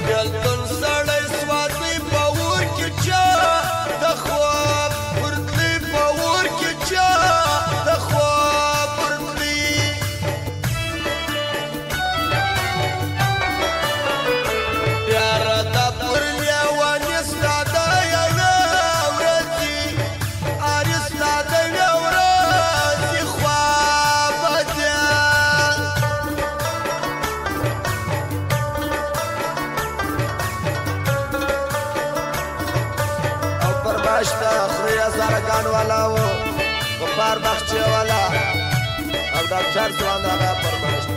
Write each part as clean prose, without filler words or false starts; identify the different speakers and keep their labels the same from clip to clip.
Speaker 1: بیلتون سړی سواتلی په اور کې چا د خواب ورتلی په اور کې چا د خواب ورتلی یاره دا پر لیوانې ستا د یوې ورځې ارې ستا د یوې ورځې خوابه ده او پر باشته خوري هزارګان والا و غفار بخچې والا او ډاکټر ځوان هغه پر باشته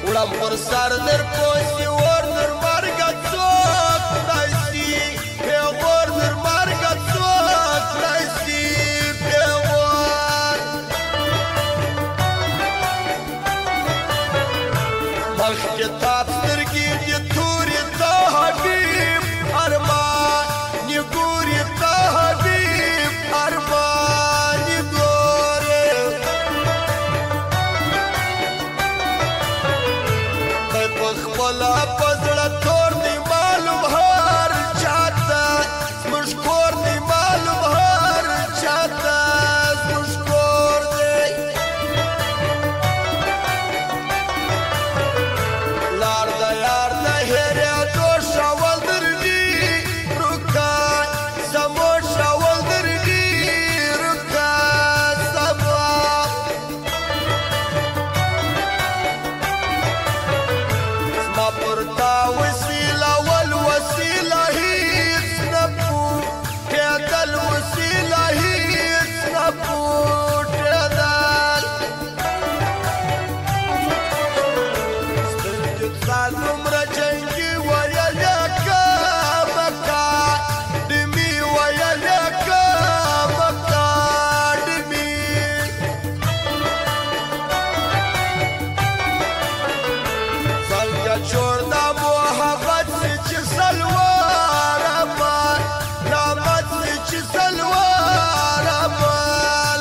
Speaker 1: وړم پر سر در پوسي ور در مرګه څوک راشي پیغور در مرګه څوک راشي پیغور مخکې تاپ سترګې دې تورې ته حبیب ارمان یې ګورې ته حبیب ارمان یې ګورې خپله په زړه تور دی معلوم هر چاته زموږ کور دی معلوم هر چاته زموږ کور دی لار د یار د هېرېدو شول درني روکان زموږ شول درني روکان سبا ما پرتا وسیله والوسیله هیڅ نه پوهېدل وسیله هیڅ نه پوهېدل سترګې تا دومره جنګي ویلې کمکا ډمي ویلې کمکا ډمي څنګه چور دا محبت سي چې سلواره ما لامت سي چې سلواره ما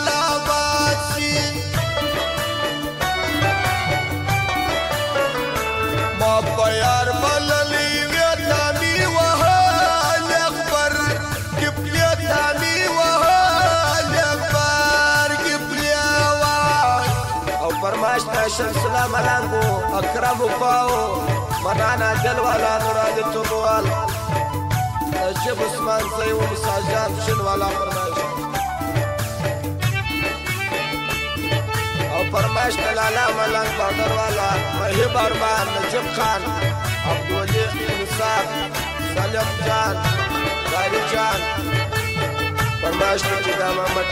Speaker 1: لامت سي ما په یار بللی وې تامي وهل اخبر کپلې تامي وهل اخبر کپلې وای او فرماش ته شمس الله ملنګو اکرم پاو منانا دل والا نوراد توبوال شیخ عثمان سیو مساجان شن والا فرمایش او فرمایش لالا ملنګ بادر والا مهیب ارمان نجیب خان عبدالولی انصاف سالم جان غاری جان فرمایش چې دا محمد